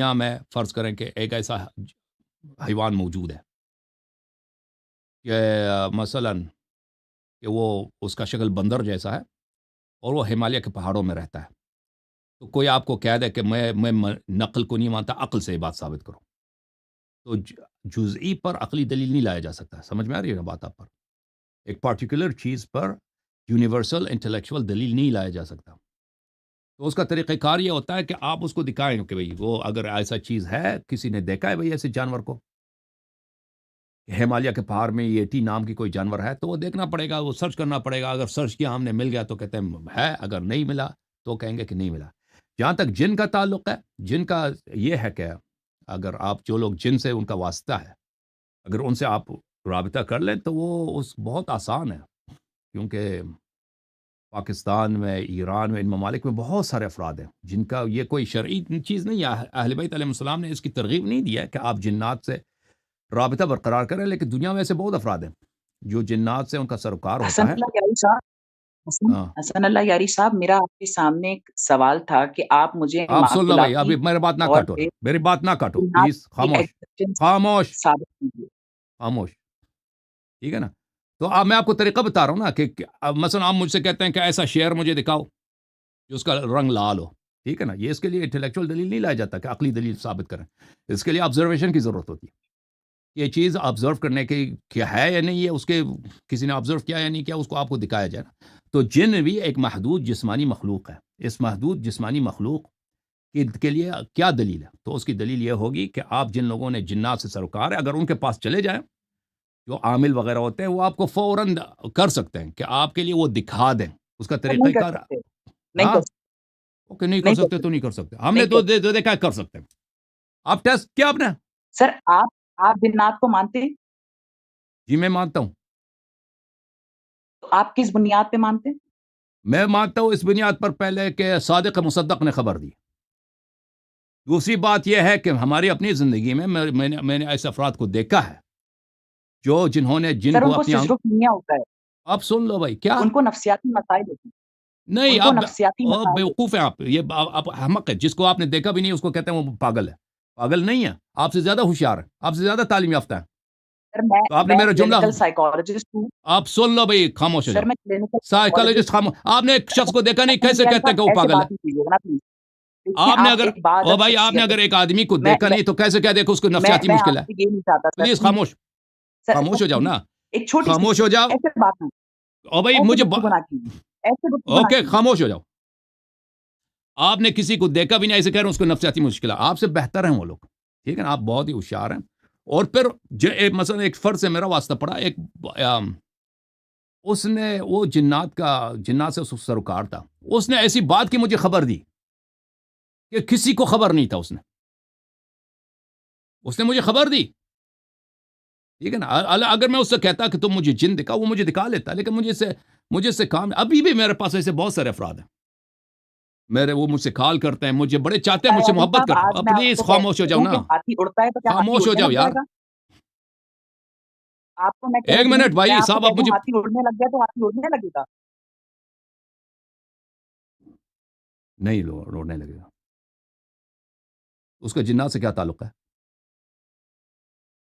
دنیا میں فرض کریں کہ ایک ایسا حیوان موجود ہے کہ مثلاً کہ وہ اس کا شکل بندر جیسا ہے اور وہ ہمالیہ کے پہاڑوں میں رہتا ہے، تو کوئی آپ کو کہہ دے کہ میں نقل کو نہیں مانتا، عقل سے یہ بات ثابت کرو، تو جزئی پر عقلی دلیل نہیں لایا جا سکتا. سمجھ میں آ رہی ہے نا بات آپ پر؟ ایک پارٹیکولر چیز پر یونیورسل انٹلیکچوئل دلیل نہیں لایا جا سکتا. تو اس کا طریقہ کار یہ ہوتا ہے کہ آپ اس کو دکھائیں کہ بھئی وہ اگر ایسا چیز ہے، کسی نے دیکھا ہے بھئی ایسے جانور کو، ہمالیہ کے پہاڑ میں یٹی نام کی کوئی جانور ہے، تو وہ دیکھنا پڑے گا، وہ سرچ کرنا پڑے گا. اگر سرچ کیا ہم نے مل گیا تو کہتے ہیں ہے، اگر نہیں ملا تو کہیں گے کہ نہیں ملا. جہاں تک جن کا تعلق ہے، جن کا یہ ہے کہ اگر آپ جو لوگ جن سے ان کا واسطہ ہے، اگر ان سے آپ رابطہ کر لیں تو وہ بہت آسان ہے، کیونکہ پاکستان میں، ایران میں، ان ممالک میں بہت سارے افراد ہیں جن کا یہ کوئی شرعی چیز نہیں ہے. اہل بیت علیہ السلام نے اس کی ترغیب نہیں دی ہے کہ آپ جنات سے رابطہ برقرار کریں، لیکن دنیا میں ایسے بہت افراد ہیں جو جنات سے ان کا سروکار حسن ہوتا ہے. اللہ یاری صاحب ہاں، حسن اللہ یاری صاحب، میرا آپ کے سامنے ایک سوال تھا کہ آپ مجھے آپ سن لو بھائی، معقولاتی ابھی میری بات نہ طور کاٹو نا، پہ میری بات نہ کاٹو جنات پلیز. کی خاموش ایگزسٹنس خاموش ثابت کیجیے. خاموش، ٹھیک ہے نا؟ تو اب میں آپ کو طریقہ بتا رہا ہوں نا کہ مثلا آپ مجھ سے کہتے ہیں کہ ایسا شعر مجھے دکھاؤ جو اس کا رنگ لال ہو، ٹھیک ہے نا؟ یہ اس کے لیے انٹلیکچوئل دلیل نہیں لایا جاتا کہ عقلی دلیل ثابت کریں. اس کے لیے آبزرویشن کی ضرورت ہوتی ہے. یہ چیز آبزرو کرنے کی کیا ہے یا نہیں ہے، اس کے کسی نے آبزرو کیا یا نہیں کیا، اس کو آپ کو دکھایا جائے نا. تو جن بھی ایک محدود جسمانی مخلوق ہے. اس محدود جسمانی مخلوق کے لیے کیا دلیل ہے؟ تو اس کی دلیل یہ ہوگی کہ آپ جن لوگوں نے جنات سے سروکار ہے، اگر ان کے پاس چلے جائیں، جو عامل وغیرہ ہوتے ہیں، وہ آپ کو فوراً کر سکتے ہیں کہ آپ کے لیے وہ دکھا دیں اس کا سر نہیں طریقہ کر کار. سکتے، نہیں ہاں، کر سکتے، اوکے، نہیں کر نہیں کر سکتے تو سکتے، نہیں کر سکتے. ہم نے نہیں تو کر سکتے. دیکھا کر سکتے ہیں. آپ ٹیسٹ کیا آپ نے؟ سر آپ جنات کو مانتے ہیں؟ جی میں مانتا ہوں. تو آپ کس بنیاد پہ مانتے ہیں؟ میں مانتا ہوں اس بنیاد پر پہلے کہ صادق مصدق نے خبر دی. دوسری بات یہ ہے کہ ہماری اپنی زندگی میں میں نے ایسے افراد کو دیکھا ہے جنہوں نے جن سر کو ان کو اپنی سچروفینیا ہوتا ہے، آپ سن لو بھائی، کیا ان کو نفسیاتی مسائل ہوتے ہیں، نہیں، ان کو نفسیاتی آپ مسائل ہوتے بیوقوف ہیں. آپ یہ آپ احمق ہے. جس کو آپ نے دیکھا بھی نہیں اس کو کہتے ہیں وہ پاگل ہے. پاگل نہیں ہے، آپ سے زیادہ ہوشیار ہے، آپ سے زیادہ تعلیم یافتہ ہے. ہیں. سر تو آپ نے میں میرا جملہ، کلینکل سائیکالوجسٹ ہوں. آپ سن لو بھائی، خاموش ہو سر جاؤ. میں کلینکل سائیکالوجسٹ سائیکالوجسٹ ہوں. خاموش. آپ نے ایک شخص کو دیکھا نہیں، حسن کیسے یاری کہتے ہیں کہ صاحب وہ ایسے پاگل ہے؟ بات نہیں کیجیے گا نا پلیز. دیکھیں آپ نے آپ اگر ایک بعد او بھائی، آپ نے شخصیت اگر ایک آدمی کو میں دیکھا نہیں تو کیسے کہہ دے کہ اس کو نفسیاتی میں مشکل آپ ہے؟ سے یہ نہیں چاہتا سر پلیز پلیز. خاموش خاموش ہو جاؤ سر نا. ایک چھوٹی سی خاموش ہو جاؤ. ایسے بات نہیں، او بھائی ایسے مجھے گفتگو نہ کیجیے، ایسے گفتگو نہ اوکے، کیجیے. خاموش ہو جاؤ. آپ نے کسی کو دیکھا بھی نہیں، ایسے کہہ رہے ہیں اس کو نفسیاتی مشکل ہے. آپ سے بہتر ہیں وہ لوگ، ٹھیک ہے نا؟ آپ بہت ہی ہوشیار ہیں. اور پھر مثلا ایک فرد سے میرا واسطہ پڑا، ایک اس نے وہ جنات سے سروکار تھا. اس نے ایسی بات کی مجھے خبر دی کہ کسی کو خبر نہیں تھا. اس نے مجھے خبر دی، ٹھیک ہے نا؟ اگر میں اس سے کہتا کہ تم مجھے جن دکھاؤ، وہ مجھے دکھا لیتا، لیکن مجھے اس سے کام. ابھی بھی میرے پاس ایسے بہت سارے افراد ہیں، وہ مجھ سے کال کرتے ہیں، مجھے بڑے چاہتے ہیں، مجھ سے یاری محبت صاحب کرتے آج ہیں. میں آپ پلیز کو خاموش ہو کہہ جاؤ دوں نا. کہ ہاتھی اڑتا ہے تو کیا ہاتھی خاموش ہو اڑنے جاؤ لگ یار. جائے گا؟ آپ کو میں کہہ ایک دوں منٹ میں بھائی آپ کو صاحب، کہہ آپ دوں مجھے ہاتھی اڑنے لگ گیا تو ہاتھی اڑنے لگے گا. نہیں روڑنے لگے گا. اس کا جنات سے کیا تعلق ہے؟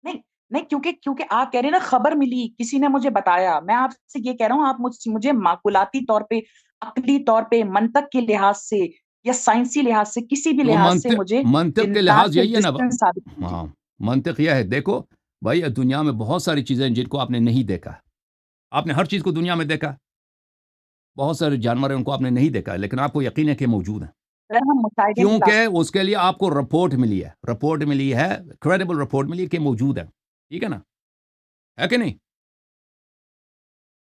نہیں نہیں، کیونکہ آپ کہہ رہے ہیں نا خبر ملی، کسی نے مجھے بتایا. میں آپ سے یہ کہہ رہا ہوں، آپ مجھے معقولاتی طور پہ، عقلی طور پہ، منطق کے لحاظ سے یا سائنسی لحاظ سے، کسی بھی تو لحاظ سے مجھے منطق کے جنات لحاظ کی یہی ہے نا. ایگزسٹنس ثابت کیجیے. ہاں، منطق یہ ہے. دیکھو بھائی، دنیا میں بہت ساری چیزیں ہیں جن کو آپ نے نہیں دیکھا. آپ نے ہر چیز کو دنیا میں دیکھا. بہت سارے جانور ہیں ان کو آپ نے نہیں دیکھا، لیکن آپ کو یقین ہے کہ موجود ہیں، سر ہم مشاہدے میں کیونکہ اس کے لیے آپ کو رپورٹ ملی ہے، کریڈیبل رپورٹ ملی ہے کہ موجود ہے. ٹھیک ہے نا؟ ہے کہ نہیں؟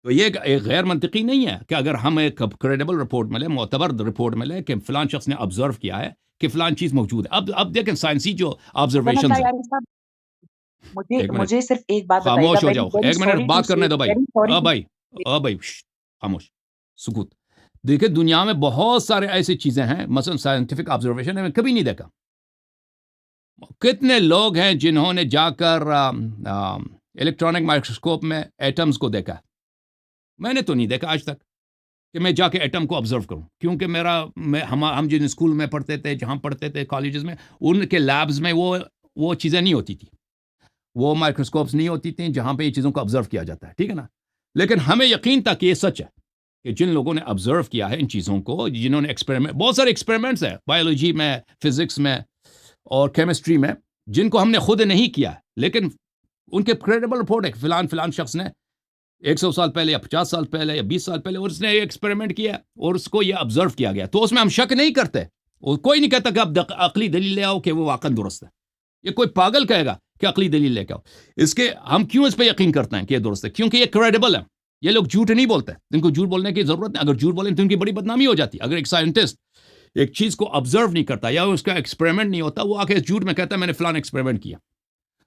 تو یہ ایک غیر منطقی نہیں ہے کہ اگر ہم ایک کریڈیبل رپورٹ ملے، معتبر رپورٹ ملے کہ فلان شخص نے آبزرو کیا ہے کہ فلان چیز موجود ہے. اب دیکھیں سائنسی جو حسن آبزرویشنز اللہ ہیں. یاری صاحب، ایک منٹ مجھے صرف ایک بات بتائیے گا. خاموش ہو ویری جاؤ، ویری ایک منٹ سوری ٹو بات سے، کرنے دو بھائی. ویری سوری ٹو بھائی بھائی خاموش، سکوت. دیکھیں دنیا میں بہت سارے ایسی چیزیں ہیں، مثلا سائنٹیفک آبزرویشن ہے، میں کبھی نہیں دیکھا. کتنے لوگ ہیں جنہوں نے جا کر الیکٹرانک مائکروسکوپ میں ایٹمز کو دیکھا. میں نے تو نہیں دیکھا آج تک. کہ میں جا کے ایٹم کو آبزرو کروں، کیونکہ ہم جن اسکول میں پڑھتے تھے، جہاں پڑھتے تھے کالجز میں، ان کے لیبز میں وہ چیزیں نہیں ہوتی تھی، وہ مائکروسکوپس نہیں ہوتی تھیں جہاں پہ یہ چیزوں کو آبزرو کیا جاتا ہے، ٹھیک ہے نا. لیکن ہمیں یقین تھا کہ یہ سچ ہے کہ جن لوگوں نے آبزرو کیا ہے ان چیزوں کو، جنہوں نے بہت سارے ایکسپیریمنٹس ہیں بایولوجی میں، فزکس میں اور کیمسٹری میں، جن کو ہم نے خود نہیں کیا، لیکن ان کے کریڈیبل رپورٹ ہے کہ فلان شخص نے 100 سال پہلے یا 50 سال پہلے یا 20 سال پہلے اور اس نے ایکسپیریمنٹ کیا اور اس کو یہ آبزرو کیا گیا، تو اس میں ہم شک نہیں کرتے، اور کوئی نہیں کہتا کہ آپ عقلی دلیل لے آؤ کہ وہ واقعا درست ہے. یہ کوئی پاگل کہے گا کہ عقلی دلیل لے کے آؤ. ہم کیوں اس پہ یقین کرتے ہیں کہ یہ درست ہے؟ کیونکہ یہ کریڈیبل ہے. یہ لوگ جھوٹ نہیں بولتے، ان کو جھوٹ بولنے کی ضرورت نہیں. اگر جھوٹ بولیں تو ان کی بڑی بدنامی ہو جاتی ہے. اگر ایک سائنٹسٹ ایک چیز کو آبزرو نہیں کرتا یا اس کا ایکسپیریمنٹ نہیں ہوتا، وہ آ کے جھوٹ میں کہتا ہے میں نے فلان ایکسپیریمنٹ کیا،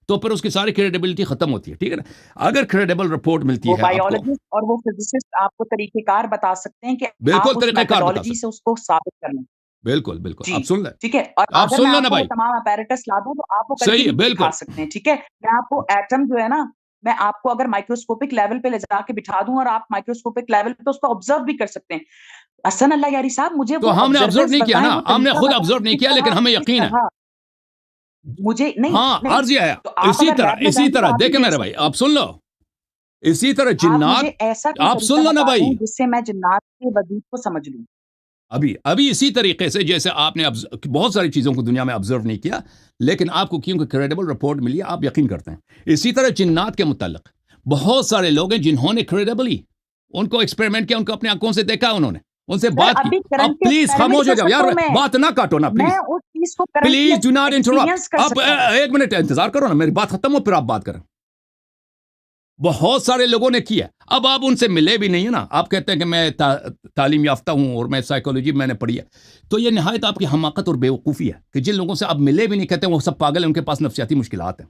تو پھر اس کی ساری کریڈیبلٹی ختم ہوتی ہے، ٹھیک ہے نا. اگر کریڈیبل رپورٹ ملتی وہ ہے آپ کو، بایولوجسٹ اور وہ فزسسٹ آپ کو طریقہ کار بتا سکتے ہیں کہ بالکل آپ اس طریقہ کار بتا میتھڈالوجی سکتے سے اس کو ثابت کر لیں. بالکل بالکل. جی آپ سن لیں، ٹھیک ہے. اور آپ اگر سن میں لو آپ نا کو وہ بھائی. تمام اپیریٹس لا دوں تو آپ وہ کر کے صحیح ہے، بھی بالکل دکھا سکتے ہیں. ٹھیک ہے. میں آپ کو ایٹم جو ہے نا، میں آپ کو اگر مائکروسکوپک لیول پہ لے جا کے بٹھا دوں اور آپ مائکروسکوپک لیول پہ اس کو آبزرو بھی کر سکتے ہیں. حسن اللہ یاری صاحب، مجھے تو وہ ہم نے آبزرو آبزروینس نہیں کیا بتائیں، نا، وہ ہم نے طریقہ خود بتائیں آبزرو نہیں کس کیا، لیکن طرح ہمیں کس یقین ہے. طرح مجھے نہیں ہاں نہیں عرض یہ ہے، تو آپ اگر لیب میں اسی جائیں گے طرح تو آپ ہی دیکھیں دیکھ میرے بھائی، سکتے ہیں. آپ سن لو، اسی طرح آپ جنات. مجھے ایسا کوئی آپ سن طریقہ لو نا بتا بھائی، دیں جس سے میں جنات کے وجود کو سمجھ لوں. ابھی اسی طریقے سے جیسے آپ نے بہت ساری چیزوں کو دنیا میں آبزرو نہیں کیا، لیکن آپ کو کیونکہ کریڈیبل رپورٹ ملی ہے آپ یقین کرتے ہیں. اسی طرح جنات کے متعلق بہت سارے لوگ ہیں جنہوں نے کریڈیبلی ان کو ایکسپیریمنٹ کیا، ان کو اپنے آنکھوں سے دیکھا، انہوں نے ان سے سر بات کی. ابھی اب کرنٹ کے پلیز ایکسپیریمنٹ خاموش ہو کر جاؤ سکتا یار، ہوں میں بات نہ کاٹو نا میں پلیز. اس چیز کو currently please do not experience interrupt. کر آپ سکتا ہوں. ایک منٹ انتظار کرو نا، میری بات ختم ہو پھر آپ بات کریں. بہت سارے لوگوں نے کیا. اب آپ ان سے ملے بھی نہیں ہیں نا، آپ کہتے ہیں کہ میں تعلیم یافتہ ہوں اور میں سائیکالوجی میں نے پڑھی ہے. تو یہ نہایت آپ کی حماقت اور بیوقوفی ہے کہ جن لوگوں سے آپ ملے بھی نہیں، کہتے ہیں وہ سب پاگل ہیں، ان کے پاس نفسیاتی مشکلات ہیں.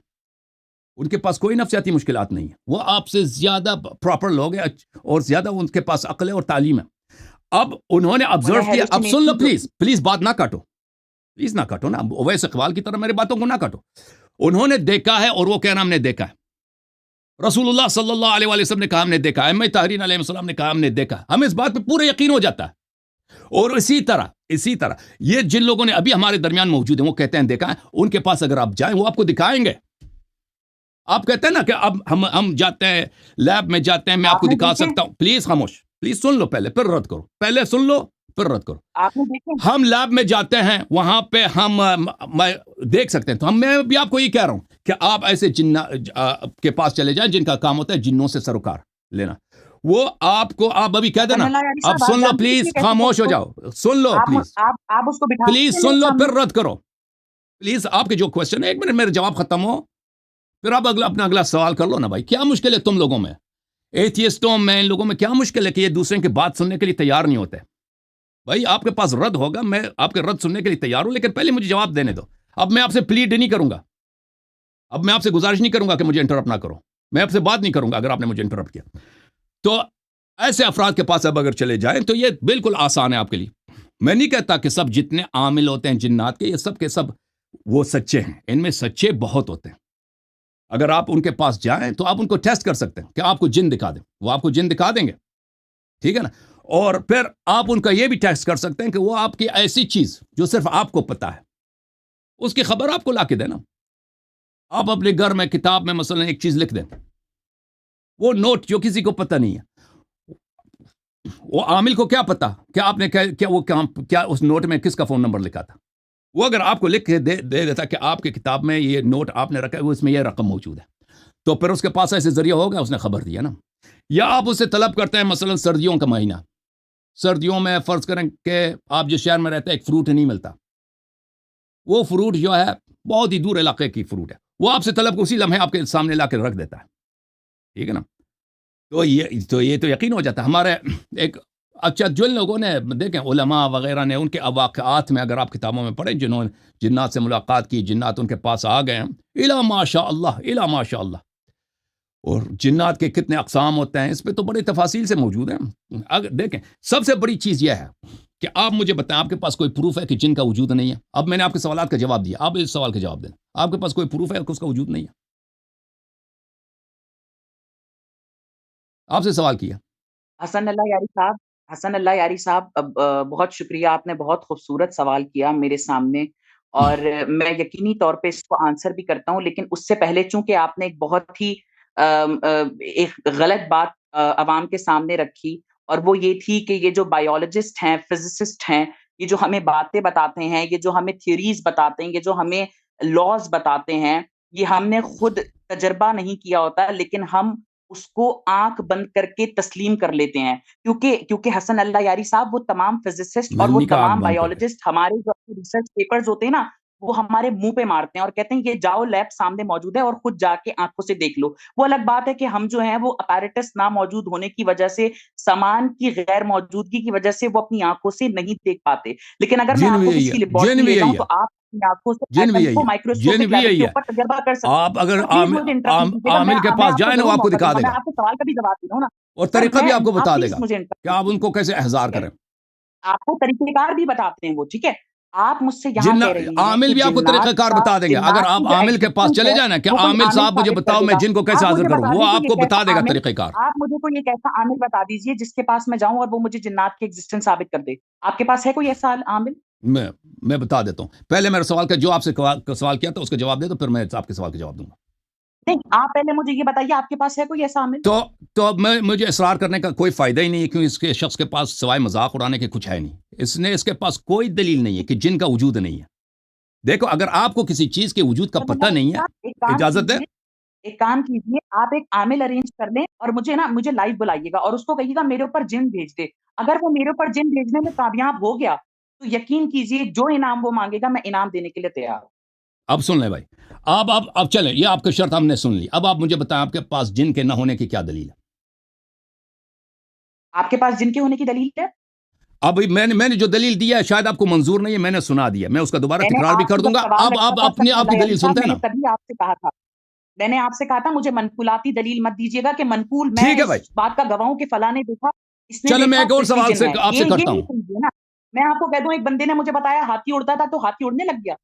ان کے پاس کوئی نفسیاتی مشکلات نہیں ہے، وہ آپ سے زیادہ پراپر لوگ ہیں اور زیادہ ان کے پاس عقل ہے اور تعلیم ہے. اب انہوں نے آبزرو انہیں کیا. اب سن لو hallucination پلیز بات نہ کاٹو، پلیز نہ کاٹو نا، اویس اقبال کی طرح میری باتوں کو نہ کاٹو. انہوں نے دیکھا ہے اور وہ کہنا ہم نے دیکھا ہے. رسول اللہ صلی اللہ علیہ وآلہ وسلم نے کہا ہم نے دیکھا ہے، ائمہ طاہرین علیہ السلام نے کہا ہم نے دیکھا. ہمیں اس بات پہ پورا یقین ہو جاتا ہے. اور اسی طرح یہ جن لوگوں نے ابھی ہمارے درمیان موجود ہیں وہ کہتے ہیں دیکھا ہے، ان کے پاس اگر آپ جائیں وہ آپ کو دکھائیں گے. آپ کہتے ہیں نا کہ اب ہم جاتے ہیں لیب میں جاتے ہیں، میں آپ کو نے دکھا دیکھے سکتا ہوں. پلیز خاموش، پلیز سن لو پہلے پھر رد کرو. پہلے سن لو پھر رد کرو. آپ نے دیکھے ہم لیب میں جاتے ہیں، وہاں پہ ہم دیکھ سکتے ہیں. تو میں بھی آپ کو یہ کہہ رہا ہوں کہ آپ ایسے کے پاس چلے جائیں جن کا کام ہوتا ہے جنوں سے سروکار لینا. وہ آپ کو آپ ابھی کہہ حسن دینا. اللہ یاری اب صاحب، آپ سن لو جانتے ہیں پلیز، کہ کیسے خاموش ہو کرتے جاؤ، سن لو آپ پلیز، آپ اس کو بٹھا پلیز سکتے ہیں سن میرے لو سامنے. پھر رد کرو. پلیز آپ کے جو کوشچن ہے، ایک منٹ میرے جواب ختم ہو پھر آپ اپنا اگلا سوال کر لو نا بھائی. کیا مشکل ہے تم لوگوں میں، ایتھیسٹوں میں، ان لوگوں میں کیا مشکل ہے کہ یہ دوسرے کی بات سننے کے لیے تیار نہیں ہوتے؟ بھائی آپ کے پاس رد ہوگا، میں آپ کے رد سننے کے لیے تیار ہوں، لیکن پہلے مجھے جواب دینے دو. اب میں آپ سے پلیڈ نہیں کروں گا، اب میں آپ سے گزارش نہیں کروں گا کہ مجھے انٹرپٹ نہ کرو. میں آپ سے بات نہیں کروں گا اگر آپ نے مجھے انٹرپٹ کیا. تو ایسے افراد کے پاس اب اگر چلے جائیں تو یہ بالکل آسان ہے آپ کے لیے. میں نہیں کہتا کہ سب جتنے عامل ہوتے ہیں جنات کے، یہ سب کے سب وہ سچے ہیں. ان میں سچے بہت ہوتے ہیں. اگر آپ ان کے پاس جائیں تو آپ ان کو ٹیسٹ کر سکتے ہیں کہ آپ کو جن دکھا دیں، وہ آپ کو جن دکھا دیں گے، ٹھیک ہے نا. اور پھر آپ ان کا یہ بھی ٹیسٹ کر سکتے ہیں کہ وہ آپ کی ایسی چیز جو صرف آپ کو پتا ہے اس کی خبر آپ کو لا کے دینا. آپ اپنے گھر میں کتاب میں مثلا ایک چیز لکھ دیں، وہ نوٹ جو کسی کو پتہ نہیں ہے، وہ عامل کو کیا پتا کہ آپ نے کیا اس نوٹ میں کس کا فون نمبر لکھا تھا. وہ اگر آپ کو لکھ کے دے دیتا کہ آپ کی کتاب میں یہ نوٹ آپ نے رکھا ہے، اس میں یہ رقم موجود ہے، تو پھر اس کے پاس ایسے ذریعہ ہوگا، اس نے خبر دیا نا. یا آپ اسے طلب کرتے ہیں مثلا سردیوں کا مہینہ، سردیوں میں فرض کریں کہ آپ جس شہر میں رہتے ہیں ایک فروٹ نہیں ملتا، وہ فروٹ جو ہے بہت ہی دور علاقے کی فروٹ ہے، وہ آپ سے طلب اسی لمحے آپ کے سامنے لا کے رکھ دیتا ہے، ٹھیک ہے نا. تو یہ تو یقین ہو جاتا ہے. ہمارے ایک اچھا جن لوگوں نے دیکھیں علماء وغیرہ نے ان کے واقعات میں اگر آپ کتابوں میں پڑھیں جنہوں نے جنات سے ملاقات کی، جنات ان کے پاس آ گئے ہیں، الا ماشاء اللہ. اور جنات کے کتنے اقسام ہوتے ہیں اس پہ تو بڑے تفاصیل سے موجود ہیں. اگر دیکھیں سب سے بڑی چیز یہ ہے کہ آپ مجھے بتائیں آپ کے پاس کوئی پروف ہے کہ جن کا وجود نہیں ہے؟ اب میں نے آپ کے سوالات کا جواب دیا، آپ اس سوال کا جواب دیں. آپ کے پاس کوئی پروف ہے کہ اس کا وجود نہیں ہے؟ آپ سے سوال کیا. حسن اللہ یاری صاحب، حسن اللہ یاری صاحب، بہت شکریہ، آپ نے بہت خوبصورت سوال کیا میرے سامنے، اور میں یقینی طور پہ اس کو آنسر بھی کرتا ہوں، لیکن اس سے پہلے چونکہ آپ نے ایک بہت ہی ایک غلط بات عوام کے سامنے رکھی، اور وہ یہ تھی کہ یہ جو بایولوجسٹ ہیں، فزسسٹ ہیں، یہ جو ہمیں باتیں بتاتے ہیں، یہ جو ہمیں تھیوریز بتاتے ہیں، یہ جو ہمیں لاز بتاتے ہیں، یہ ہم نے خود تجربہ نہیں کیا ہوتا، لیکن ہم اس کو آنکھ بند کر کے تسلیم کر لیتے ہیں، کیونکہ حسن اللہ یاری صاحب وہ تمام فزسسٹ میں اور نے وہ نہیں کہا آنکھ تمام بند کر کے. بایولوجسٹ ہمارے جو ریسرچ پیپرز ہوتے ہیں نا، وہ ہمارے منہ پہ مارتے ہیں اور کہتے ہیں یہ جاؤ لیب سامنے موجود ہے اور خود جا کے آنکھوں سے دیکھ لو۔ وہ الگ بات ہے کہ ہم جو ہیں وہ اپیریٹس نہ موجود ہونے کی وجہ سے، سامان کی غیر موجودگی کی وجہ سے وہ اپنی آنکھوں سے نہیں دیکھ پاتے، لیکن اگر میں جن آپ بھی کو یہی کسی ہے، جن لیبورٹری بھی لے جاؤں یہی ہے، تو آپ اپنی آنکھوں سے جن بھی ایٹم یہی کو ہے، جن مائکروسکوپک بھی لیول یہی کے ہے. اوپر تجربہ کر سکتے ہیں۔ آپ اگر تو پلیز مجھے انٹرپٹ کیجیے گا، عامل کے میں پاس آپ جائیں کو نا، وہ ضرور آپ کو موقع دکھا دوں گا، دے میں گا آپ کے سوال کا بھی جواب دوں نا۔ اور سر طریقہ بھی آپ کو آپ بتا دے پلیز گا مجھے کہ انٹرپٹ آپ ان کیجیے، کو کیسے احضار ٹھیک ہے؟ کریں. آپ کو طریقہ کار بھی بتاتے ہیں وہ، ٹھیک ہے؟ آپ مجھ سے یہاں جن کہہ رہی ہیں عامل کہ بھی آپ کو طریقہ کار بتا دیں گے. اگر جنات کی آپ جو عامل کے پاس ایگزسٹنس چلے ہے جائیں نا کہ وہ کوئی عامل عامل صاحب مجھے ثابت کر بتاؤ دے میں گا۔ جن کو کیسے آپ حاضر مجھے کروں، بتا وہ دیجیے آپ یہ کو کیسا بتا دے گا عامل، طریقہ کار. آپ مجھے کوئی ایک ایسا عامل بتا دیجیے جس کے پاس میں جاؤں اور وہ مجھے جنات کی ایگزسٹنس ثابت کر دے۔ آپ کے پاس ہے کوئی ایسا عامل؟ میں میں بتا دیتا ہوں. پہلے میرے سوال کا جو آپ سے سوال کیا تھا اس کا جواب دے دو، پھر میں آپ کے سوال کا جواب دوں گا. نہیں، آپ پہلے مجھے یہ بتائیے آپ کے پاس ہے کوئی ایسا عامل؟ تو مجھے اصرار کرنے کا کوئی فائدہ ہی نہیں ہے، کیوں اس کے شخص کے پاس سوائے مذاق اڑانے کے کچھ ہے نہیں. اس کے پاس کوئی دلیل نہیں ہے کہ جن کا وجود نہیں ہے. دیکھو، اگر آپ کو کسی چیز کے وجود کا پتہ نہیں ہے، ایک کام اجازت ہے. کیجیے، ایک کام کیجیے، آپ ایک عامل ارینج کر لیں اور مجھے لائیو بلائیے گا اور اس کو کہیے گا میرے اوپر جن بھیج دے۔ اگر وہ میرے اوپر جن بھیجنے میں کامیاب ہو گیا تو یقین کیجیے جو انعام وہ مانگے گا میں انعام دینے کے لیے تیار ہوں۔ اب سن لیں بھائی، اب چلیں، یہ آپ کی شرط ہم نے سن لی. اب آپ مجھے بتائیں آپ کے پاس جن کے نہ ہونے کی کیا دلیل ہے؟ آپ کے پاس جن کے ہونے کی دلیل ہے؟ اب میں نے جو دلیل دیا ہے شاید آپ کو منظور نہیں ہے، میں نے سنا دیا، میں اس کا دوبارہ میں نے تکرار بھی آپ کر سے دوں جب گا. سوال اب رکھا آپ تھا اپنی سر آپ کی اللہ دلیل علی صاحب، سنتے میں ہیں نے نا. تبھی آپ سے کہا تھا، میں نے آپ سے کہا تھا مجھے منقولاتی دلیل مت دیجیے گا کہ منقول میں ٹھیک ہے اس بھائی، بات کا گواہ ہوں کہ فلاں نے دیکھا، اس نے چلے میں دیکھا ایک تو اور اس کی سوال جن سے ہے، آپ سے یہ کرتا نہیں ہوں. سمجھیے نا۔ میں آپ کو کہہ دوں ایک بندے نے مجھے بتایا ہاتھی اڑتا تھا تو ہاتھی اڑنے لگ گیا۔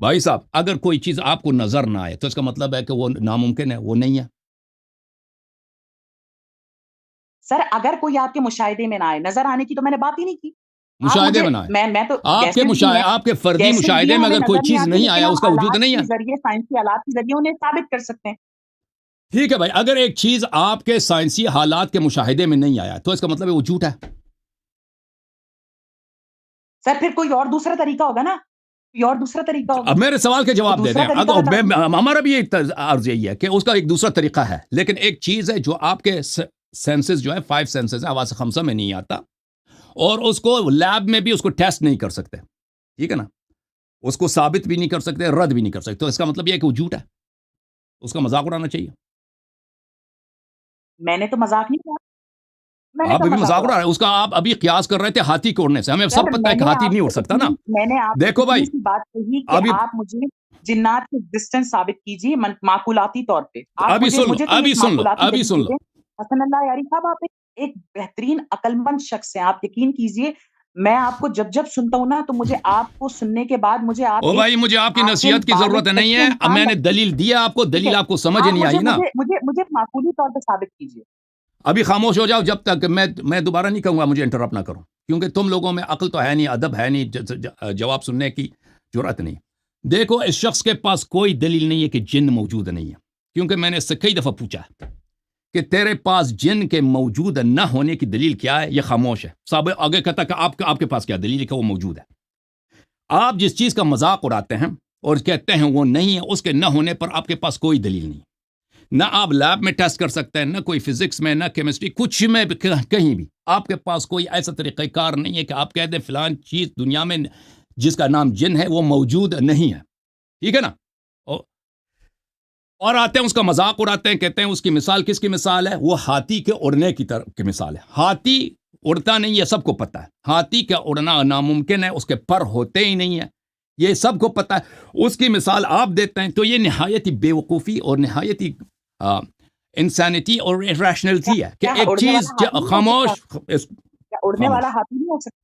بھائی صاحب، اگر کوئی چیز آپ کو نظر نہ آئے تو اس کا مطلب ہے کہ وہ ناممکن ہے، وہ نہیں ہے. سر اگر کوئی آپ کے مشاہدے میں نہ آئے، نظر آنے کی تو میں نے بات ہی نہیں کی۔ آپ مشاہدے مجھے میں نہ آئے. میں تو گیسز بھی ہیں، آپ کے فردی گیسز بھی مشاہدے ہیں، میں ہمیں اگر کوئی نظر نہیں چیز آتی نہیں لیکن آیا، ہم اس کا وجود آلات نہیں ہے. کے ذریعے، سائنسی آلات کے ذریعے انہیں ثابت کر سکتے ہیں۔ ٹھیک ہے بھائی، اگر ایک چیز آپ کے سائنسی حالات کے مشاہدے میں نہیں آیا تو اس کا مطلب ہے وہ جھوٹ ہے. سر پھر کوئی اور دوسرا طریقہ ہوگا نا، کوئی اور دوسرا طریقہ ہوگا، اب میرے سوال کے تو جواب دے دوسرا دیں. طریقہ بتا دیں۔ ہمارا بھی ایک عرض یہی ہے کہ اس کا ایک دوسرا طریقہ ہے، لیکن ایک چیز ہے جو آپ کے سینسز جو ہے 5 سینسز ہے، حواس خمسہ میں نہیں آتا، اور اس کو لیب میں بھی اس کو ٹیسٹ نہیں کر سکتے. ٹھیک ہے نا، اس کو ثابت بھی نہیں کر سکتے، رد بھی نہیں کر سکتے. تو اس کا مطلب یہ ہے کہ وہ جھوٹ ہے، اس کا مذاق اڑانا چاہیے. میں نے تو مذاق نہیں کیا، میں نے آپ کب بھی مذاق مذاق اڑا اڑایا؟ رہے ہیں. اس کا آپ ابھی قیاس کر رہے تھے ہاتھی کے اڑنے سے. ہمیں سر سب پتہ ہے میں کہ نے ہاتھی آپ نہیں اڑ سے سکتا نا. اتنی دیکھو بھائی، سی بات کہی کہ ابھی آپ مجھے جنات کی ایگزسٹنس ثابت کیجیے معقولاتی طور پہ۔ آپ ابھی سن لو، مجھے کوئی ابھی ایک سن لو، معقولاتی ابھی دلیل سن دے لو. دیں۔ حسن اللہ یاری صاحب آپ ایک بہترین عقل مند شخص ہیں، آپ یقین کیجیے میں آپ کو جب سنتا ہوں نا تو مجھے آپ کو سننے کے بعد مجھے آپ او ایک بھائی، مجھے آپ کی عاقل، نصیحت کی بالغ، ضرورت نہیں سچے ہے. اب انسان میں نے لگتے ہیں، دلیل دیا آپ کو، ٹھیک ہے؟ دلیل آپ کو سمجھ آپ نہیں مجھے آئی نا. مجھے مجھے مجھے معقولی طور پہ ثابت کیجیے۔ ابھی خاموش ہو جاؤ جب تک میں دوبارہ نہیں کہوں گا مجھے انٹرپٹ نہ کرو، کیونکہ تم لوگوں میں عقل تو ہے نہیں، ادب ہے نہیں، جواب سننے کی جرأت نہیں. دیکھو، اس شخص کے پاس کوئی دلیل نہیں ہے کہ جن موجود نہیں ہے، کیونکہ میں نے اس سے کئی دفعہ پوچھا کہ تیرے پاس جن کے موجود نہ ہونے کی دلیل کیا ہے. یہ خاموش ہے. صاحب آگے کہتا کہ آپ کے پاس کیا دلیل ہے کہ وہ موجود ہے. آپ جس چیز کا مذاق اڑاتے ہیں اور کہتے ہیں وہ نہیں ہے، اس کے نہ ہونے پر آپ کے پاس کوئی دلیل نہیں. نہ آپ لیب میں ٹیسٹ کر سکتے ہیں، نہ کوئی فزکس میں، نہ کیمسٹری، کچھ میں کہیں بھی آپ کے پاس کوئی ایسا طریقہ کار نہیں ہے کہ آپ کہہ دیں فلان چیز دنیا میں جس کا نام جن ہے وہ موجود نہیں ہے. ٹھیک ہے نا. اور آتے ہیں اس کا مذاق اڑاتے ہیں، کہتے ہیں اس کی مثال کس کی مثال ہے؟ وہ ہاتھی کے اڑنے کی مثال ہے. ہاتھی اڑتا نہیں ہے، سب کو پتہ ہے. ہاتھی کا اڑنا ناممکن ہے، اس کے پر ہوتے ہی نہیں ہے، یہ سب کو پتہ ہے. اس کی مثال آپ دیتے ہیں تو یہ نہایت ہی بے وقوفی اور نہایت ہی انسانیٹی اور ریشنلٹی ہے کہ ایک چیز خاموش. کیا اڑنے والا ہاتھی نہیں ہو سکتا؟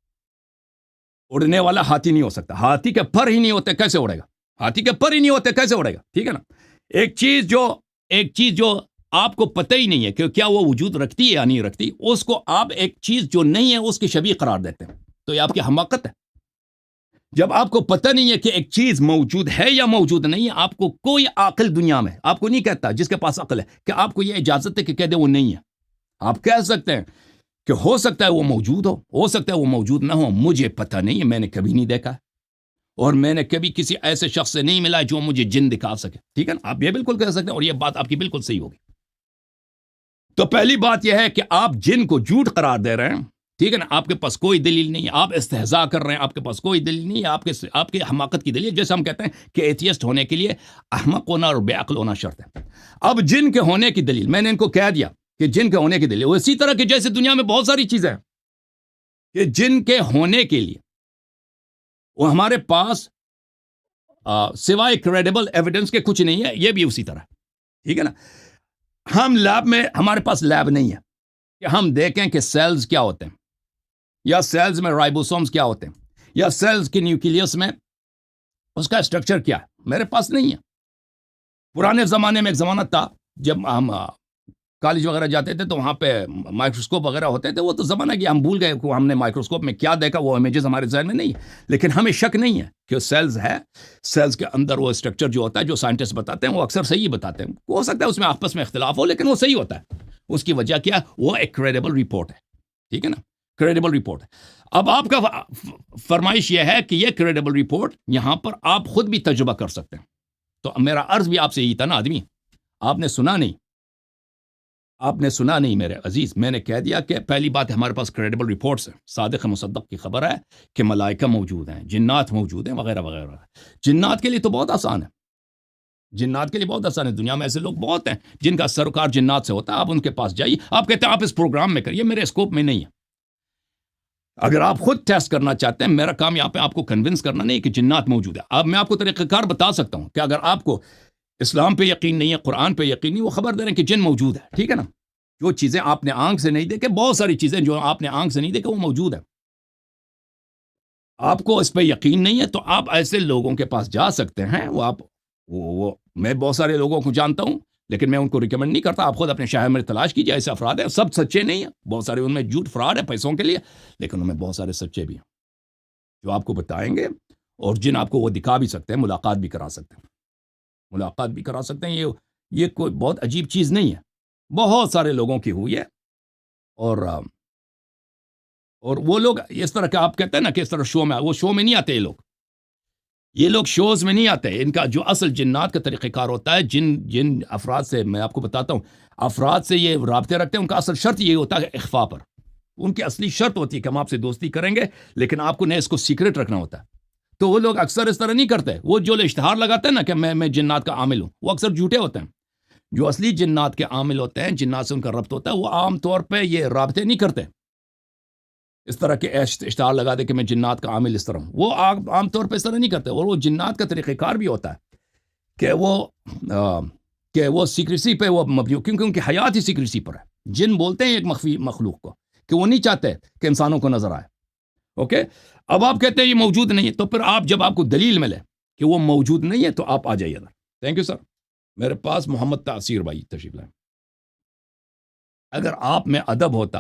اڑنے والا ہاتھی نہیں ہو سکتا. ہاتھی کے پر ہی نہیں ہوتے، کیسے اڑے گا؟ ہاتھی کے پر ہی نہیں ہوتے، کیسے اڑے گا؟ ٹھیک ہے نا. ایک چیز جو آپ کو پتہ ہی نہیں ہے کہ کیا وہ وجود رکھتی ہے یا نہیں رکھتی، اس کو آپ ایک چیز جو نہیں ہے اس کی شبیہ قرار دیتے ہیں، تو یہ آپ کی حماقت ہے۔ جب آپ کو پتہ نہیں ہے کہ ایک چیز موجود ہے یا موجود نہیں ہے، آپ کو کوئی عاقل دنیا میں آپ کو نہیں کہتا، جس کے پاس عقل ہے، کہ آپ کو یہ اجازت ہے کہ کہہ دے وہ نہیں ہے۔ آپ کہہ سکتے ہیں کہ ہو سکتا ہے وہ موجود ہو سکتا ہے وہ موجود نہ ہو، مجھے پتہ نہیں ہے، میں نے کبھی نہیں دیکھا، اور میں نے کبھی کسی ایسے شخص سے نہیں ملا جو مجھے جن دکھا سکے، ٹھیک ہے نا؟ آپ یہ بالکل کہہ سکتے ہیں، اور یہ بات آپ کی بالکل صحیح ہوگی۔ تو پہلی بات یہ ہے کہ آپ جن کو جھوٹ قرار دے رہے ہیں، ٹھیک ہے نا؟ آپ کے پاس کوئی دلیل نہیں ہے، آپ استہزاء کر رہے ہیں، آپ کے پاس کوئی دلیل نہیں ہے، آپ کی حماقت کی دلیل، جیسے ہم کہتے ہیں کہ ایتھیسٹ ہونے کے لیے احمق ہونا اور بے عقل ہونا شرط ہے۔ اب جن کے ہونے کی دلیل میں نے ان کو کہہ دیا کہ جن کے ہونے کی دلیل، وہ اسی طرح کہ جیسے دنیا میں بہت ساری چیزیں ہیں کہ جن کے ہونے کے لیے وہ ہمارے پاس سوائے کریڈیبل ایویڈنس کے کچھ نہیں ہے، یہ بھی اسی طرح، ٹھیک ہے نا؟ ہم لیب میں، ہمارے پاس لیب نہیں ہے کہ ہم دیکھیں کہ سیلز کیا ہوتے ہیں، یا سیلز میں رائبوسومز کیا ہوتے ہیں، یا سیلز کے نیوکلیس میں اس کا اسٹرکچر کیا ہے، میرے پاس نہیں ہے۔ پرانے زمانے میں ایک زمانہ تھا جب ہم کالج وغیرہ جاتے تھے تو وہاں پہ مائکروسکوپ وغیرہ ہوتے تھے، وہ تو زمانہ کہ ہم بھول گئے کہ ہم نے مائکروسکوپ میں کیا دیکھا، وہ امیجز ہمارے ذہن میں نہیں ہے، لیکن ہمیں شک نہیں ہے کہ سیلز ہے، سیلز کے اندر وہ اسٹرکچر جو ہوتا ہے، جو سائنٹسٹ بتاتے ہیں وہ اکثر صحیح بتاتے ہیں، ہو سکتا ہے اس میں آپس میں اختلاف ہو لیکن وہ صحیح ہوتا ہے۔ اس کی وجہ کیا ہے؟ وہ ایک کریڈیبل رپورٹ ہے، ٹھیک ہے نا؟ کریڈیبل رپورٹ ہے۔ اب آپ کا فرمائش یہ ہے کہ یہ کریڈیبل رپورٹ یہاں پر آپ خود بھی تجربہ کر سکتے ہیں، تو میرا عرض بھی آپ سے یہی تھا نا آدمی، آپ نے سنا نہیں میرے عزیز، میں نے کہہ دیا کہ پہلی بات ہمارے پاس کریڈیبل رپورٹس ہیں، صادق مصدق کی خبر ہے کہ ملائکہ موجود ہیں، جنات موجود ہیں، وغیرہ وغیرہ۔ جنات کے لیے تو بہت آسان ہے، جنات کے لیے بہت آسان ہے، دنیا میں ایسے لوگ بہت ہیں جن کا سروکار جنات سے ہوتا ہے، آپ ان کے پاس جائیے، آپ کہتے ہیں آپ اس پروگرام میں کریے، میرے اسکوپ میں نہیں ہے۔ اگر آپ خود ٹیسٹ کرنا چاہتے ہیں، میرا کام یہاں پہ آپ کو کنونس کرنا نہیں کہ جنات موجود ہے۔ اب میں آپ کو طریقہ کار بتا سکتا ہوں کہ اگر آپ کو اسلام پہ یقین نہیں ہے، قرآن پہ یقین نہیں، وہ خبر دے رہے ہیں کہ جن موجود ہے، ٹھیک ہے نا؟ جو چیزیں آپ نے آنکھ سے نہیں دیکھے، بہت ساری چیزیں جو آپ نے آنکھ سے نہیں دیکھے وہ موجود ہے۔ آپ کو اس پہ یقین نہیں ہے تو آپ ایسے لوگوں کے پاس جا سکتے ہیں، میں بہت سارے لوگوں کو جانتا ہوں لیکن میں ان کو ریکمنڈ نہیں کرتا، آپ خود اپنے شہر میں تلاش کیجیے، ایسے افراد ہیں، سب سچے نہیں ہیں، بہت سارے ان میں جھوٹ فراڈ ہے پیسوں کے لیے، لیکن ان میں بہت سارے سچے بھی ہیں جو آپ کو بتائیں گے، اور جن آپ کو وہ دکھا بھی سکتے ہیں، ملاقات بھی کرا سکتے ہیں، یہ کوئی بہت عجیب چیز نہیں ہے، بہت سارے لوگوں کی ہوئی ہے، اور وہ لوگ اس طرح کا آپ کہتے ہیں نا کہ اس طرح شو میں، وہ شو میں نہیں آتے، یہ لوگ شوز میں نہیں آتے، ان کا جو اصل جنات کا طریقہ کار ہوتا ہے، جن افراد سے میں آپ کو بتاتا ہوں، افراد سے یہ رابطے رکھتے ہیں، ان کا اصل شرط یہ ہوتا ہے اخفاء پر، ان کی اصلی شرط ہوتی ہے کہ ہم آپ سے دوستی کریں گے لیکن آپ کو نہیں اس کو سیکرٹ رکھنا ہوتا ہے، تو وہ لوگ اکثر اس طرح نہیں کرتے، وہ جو اشتہار لگاتے ہیں نا کہ میں جنات کا عامل ہوں، وہ اکثر جھوٹے ہوتے ہیں، جو اصلی جنات کے عامل ہوتے ہیں، جنات سے ان کا ربط ہوتا ہے، وہ عام طور پہ یہ رابطے نہیں کرتے اس طرح کے اشتہار لگا دے کہ میں جنات کا عامل اس طرح ہوں، وہ عام طور پہ اس طرح نہیں کرتے، اور وہ جنات کا طریقہ کار بھی ہوتا ہے کہ وہ سیکریسی پہ وہ مبنی، کیونکہ ان کی حیات ہی سیکریسی پر ہے۔ جن بولتے ہیں ایک مخفی مخلوق کو کہ وہ نہیں چاہتے کہ انسانوں کو نظر آئے، اوکے؟ اب آپ کہتے ہیں یہ موجود نہیں ہے، تو پھر آپ جب آپ کو دلیل ملے کہ وہ موجود نہیں ہے تو آپ آ جائیے ادھر۔ تھینک یو سر۔ میرے پاس محمد تاثیر بھائی تشریف لائیں۔ اگر آپ میں ادب ہوتا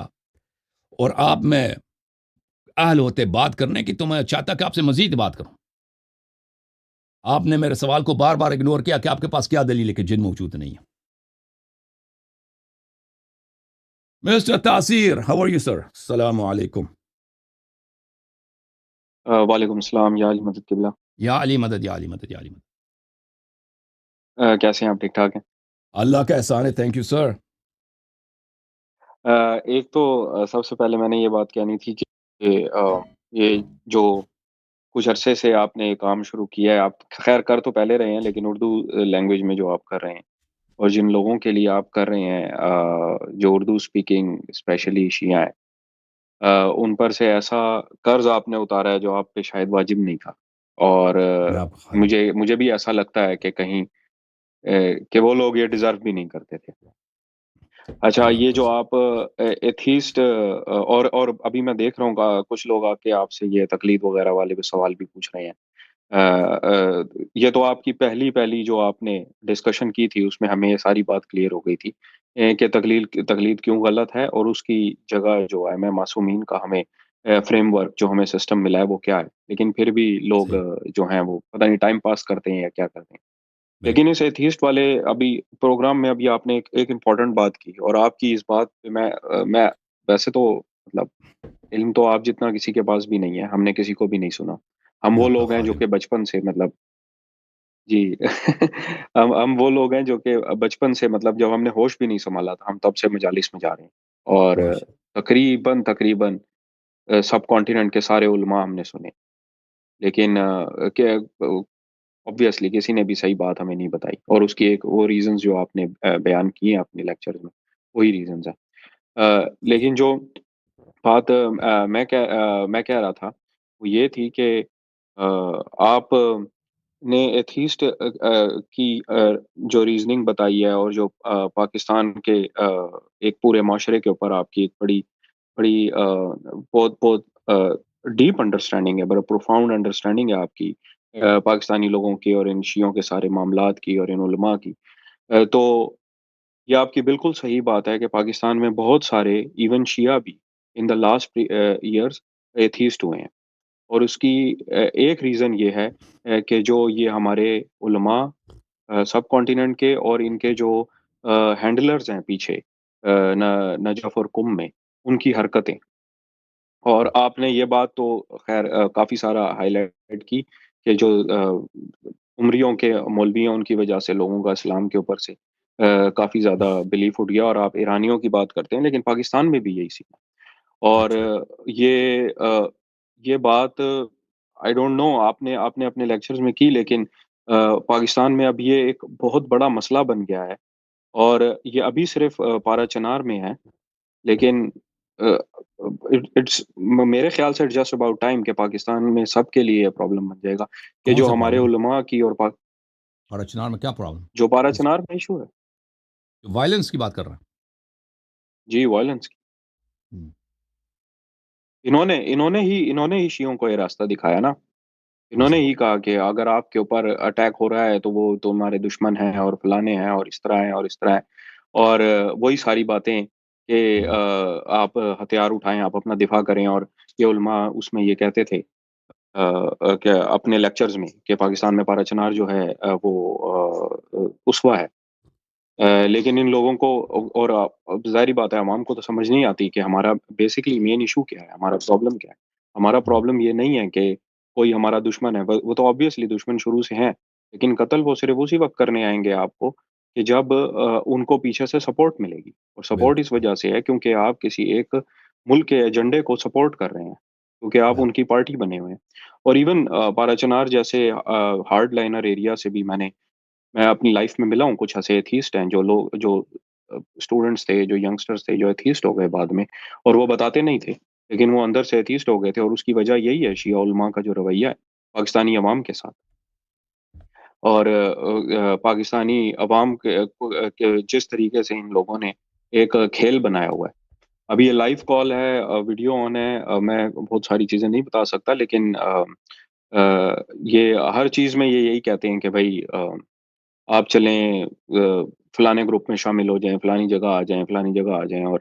اور آپ میں اہل ہوتے بات کرنے کی تو میں چاہتا کہ آپ سے مزید بات کروں، آپ نے میرے سوال کو بار بار اگنور کیا کہ آپ کے پاس کیا دلیل ہے کہ جن موجود نہیں ہے۔ مسٹر تاثیر، ہاؤ آر یو سر؟ السلام علیکم۔ وعلیکم السلام، یا علی مدد قبلہ۔ یا علی مدد، یا علی مدد، یا علی مدد۔ کیسے ہیں آپ؟ ٹھیک ٹھاک ہیں؟ اللہ کا احسان ہے، تھینک یو سر۔ ایک تو سب سے پہلے میں نے یہ بات کہنی تھی کہ یہ جو کچھ عرصے سے آپ نے کام شروع کیا ہے، آپ خیر کر تو پہلے رہے ہیں لیکن اردو لینگویج میں جو آپ کر رہے ہیں اور جن لوگوں کے لیے آپ کر رہے ہیں جو اردو اسپیکنگ اسپیشلی شیعہ ہیں، ان پر سے ایسا قرض آپ نے اتارا ہے جو آپ پہ شاید واجب نہیں تھا، اور مجھے بھی ایسا لگتا ہے کہ کہیں کہ وہ لوگ یہ ڈیزرو بھی نہیں کرتے تھے۔ اچھا، یہ جو آپ ایتھیسٹ اور ابھی میں دیکھ رہا ہوں کچھ لوگ آ کے آپ سے یہ تقلید وغیرہ والے بھی سوال بھی پوچھ رہے ہیں، یہ تو آپ کی پہلی جو آپ نے ڈسکشن کی تھی اس میں ہمیں یہ ساری بات کلیئر ہو گئی تھی کہ تقلید کیوں غلط ہے، اور اس کی جگہ جو ہے میں معصومین کا ہمیں فریم ورک جو ہمیں سسٹم ملا ہے وہ کیا ہے، لیکن پھر بھی لوگ صحیح، جو ہیں وہ پتہ نہیں ٹائم پاس کرتے ہیں یا کیا کرتے ہیں۔ لیکن بالکل اس ایتھیسٹ والے ابھی پروگرام میں ابھی آپ نے ایک امپورٹنٹ بات کی، اور آپ کی اس بات پہ میں ویسے تو مطلب علم تو آپ جتنا کسی کے پاس بھی نہیں ہے، ہم نے کسی کو بھی نہیں سنا۔ ہم وہ مطلق لوگ ہیں جو فاہم، کہ بچپن سے مطلب جی ہم وہ لوگ ہیں جو کہ بچپن سے مطلب جب ہم نے ہوش بھی نہیں سنبھالا تھا ہم تب سے مجالس میں جا رہے ہیں، اور ماشاء تقریباً سب کانٹیننٹ کے سارے علماء ہم نے سنے، لیکن کہ obviously کسی نے بھی صحیح بات ہمیں نہیں بتائی، اور اس کی ایک وہ ریزنز جو آپ نے بیان کی ہیں اپنے لیکچر میں، وہی ریزنز ہیں۔ لیکن جو بات میں کہہ رہا تھا وہ یہ تھی کہ آپ نے ایتھیسٹ کی جو ریزننگ بتائی ہے، اور جو پاکستان کے ایک پورے معاشرے کے اوپر آپ کی ایک بڑی بڑی بہت بہت ڈیپ انڈرسٹینڈنگ ہے، بڑا پروفاؤنڈ انڈرسٹینڈنگ ہے آپ کی پاکستانی لوگوں کی اور ان شیعوں کے سارے معاملات کی اور ان علماء کی۔ تو یہ آپ کی بالکل صحیح بات ہے کہ پاکستان میں بہت سارے ایون شیعہ بھی ان دا لاسٹ ایئرس ایتھیسٹ ہوئے ہیں، اور اس کی ایک ریزن یہ ہے کہ جو یہ ہمارے علماء سب کانٹیننٹ کے اور ان کے جو ہینڈلرز ہیں پیچھے نجف اور کم میں، ان کی حرکتیں، اور آپ نے یہ بات تو خیر کافی سارا ہائی لائٹ کی کہ جو عمریوں کے مولوی ہیں ان کی وجہ سے لوگوں کا اسلام کے اوپر سے کافی زیادہ بلیف اٹھ گیا، اور آپ ایرانیوں کی بات کرتے ہیں لیکن پاکستان میں بھی یہی سیکھا، اور اچھا، یہ بات آئی ڈونٹ نو آپ نے اپنے لیکچرز میں کی، لیکن پاکستان میں اب یہ ایک بہت بڑا مسئلہ بن گیا ہے، اور یہ ابھی صرف پارا چنار میں ہے، لیکن میرے خیال سے جسٹ اباؤٹ ٹائم کہ پاکستان میں سب کے لیے یہ پرابلم بن جائے گا کہ کون جو سا ہمارے پرابلم؟ علماء کی اور اور اچنار میں کیا پرابلم؟ جو پارا کس چنار میں ایشو ہے، وائلنس کی بات کر رہا جی وائلنس کی، ہوں، انہوں نے ہی شیعوں کو یہ راستہ دکھایا نا، انہوں نے صحیح، ہی کہا کہ اگر آپ کے اوپر اٹیک ہو رہا ہے تو وہ تمہارے دشمن ہیں اور فلانے ہیں اور اس طرح ہیں اور اس طرح ہیں، اور وہی ساری باتیں کہ ہوں، آپ ہتھیار اٹھائیں، آپ اپنا دفاع کریں، اور یہ علماء اس میں یہ کہتے تھے کہ اپنے لیکچرز میں کہ پاکستان میں پارا چنار جو ہے وہ اسوہ ہے، لیکن ان لوگوں کو اور اب ظاہری بات ہے عوام کو تو سمجھ نہیں آتی کہ ہمارا بیسکلی مین ایشو کیا ہے، ہمارا پرابلم کیا ہے۔ ہمارا ہوں، پرابلم یہ نہیں ہے کہ کوئی ہمارا دشمن ہے، وہ تو آبویسلی دشمن شروع سے ہیں، لیکن قتل وہ صرف اسی وقت کرنے آئیں گے آپ کو کہ جب ان کو پیچھے سے سپورٹ ملے گی، اور سپورٹ بالکل، اس وجہ سے ہے کیونکہ آپ کسی ایک ملک کے ایجنڈے کو سپورٹ کر رہے ہیں، کیونکہ آپ ان بالکل، کی پارٹی بنے ہوئے ہیں۔ اور ایون پارا چنار جیسے ہارڈ لائنر ایریا سے بھی میں اپنی لائف میں ملا ہوں، کچھ ایسے ایتھیسٹ ہیں جو لوگ جو اسٹوڈنٹس تھے، جو ینگسٹرز تھے، جو ایتھیسٹ ہو گئے بعد میں، اور وہ بتاتے نہیں تھے لیکن وہ اندر سے ایتھیسٹ ہو گئے تھے، اور اس کی وجہ یہی ہے شیعہ علماء کا جو رویہ ہے پاکستانی عوام کے ساتھ، اور پاکستانی عوام کے جس طریقے سے ان لوگوں نے ایک کھیل بنایا ہوا ہے۔ ابھی یہ لائیو کال ہے، ویڈیو آن ہے، میں بہت ساری چیزیں نہیں بتا سکتا، لیکن یہ ہر چیز میں یہ یہی کہتے ہیں کہ بھائی آپ چلیں فلانے گروپ میں شامل ہو جائیں، فلانی جگہ آ جائیں، فلانی جگہ آ جائیں، اور